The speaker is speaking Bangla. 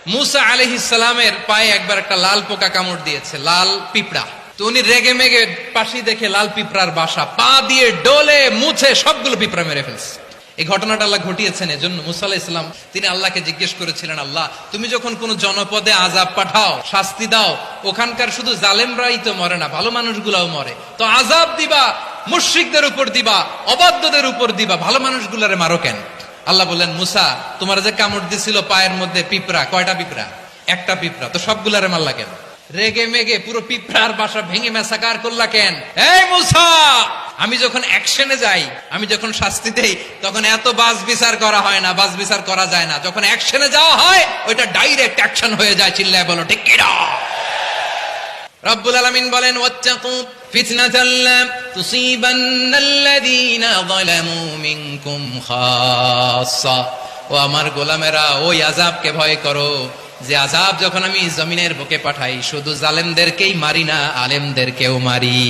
মুসা আলাইহিস সালামের পায়ে একবার একটা লাল পোকা কামড় দিয়েছে, লাল পিঁপড়া। তো উনি রেগে মেগে পাশি দেখে লাল পিঁপড়ার বাসা, পা দিয়ে ডলে মুছে সবগুলো পিঁপড়া মেরে ফেলছে। এই ঘটনাটা আল্লাহ ঘটিয়েছেন। এজন্য মুসা আলাইহিস সালাম তিনি আল্লাহকে জিজ্ঞেস করেছিলেন, আল্লাহ তুমি যখন কোন জনপদে আযাব পাঠাও, শাস্তি দাও, ওখানকার শুধু জালেমরাই তো মরে না, ভালো মানুষগুলাও মরে, তো আযাব দিবা মুশরিকদের উপর দিবা, অবাধ্যদের উপর দিবা, ভালো মানুষগুলারে মারো কেন? আল্লাহ বললেন, মুসা তোমার যে কামড় দিছিল পায়ের মধ্যে পিঁপড়া, কয়টা পিঁপড়া? একটা পিঁপড়া, তো সবগুলারে মারলা কেন? রেগে মেগে পুরো পিঁপড়ার বাসা ভেঙে মেসাকার করলা কেন? এই মুসা, আমি যখন অ্যাকশনে যাই, আমি যখন শাস্তি দেই, তখন এত বাস বিচার করা হয় না, বাস বিচার করা যায় না। যখন অ্যাকশনে যাওয়া হয়, ওইটা ডাইরেক্ট অ্যাকশন হয়ে যায়। চিল্লায় বলো ঠিক কি না? রব্বুল আলামিন বলেন, ওয়াত্তাকু ফিতনাতাল লা তুসিবান্নাল্লাযীনা যালামু মিনকুম খাসসা। ও আমার গোলামেরা, ওই আযাবকে ভয় করো যে আযাব যখন আমি জমিনের বুকে পাঠাই, শুধু জালেমদেরকেই মারি না, আলেমদেরকেও মারি।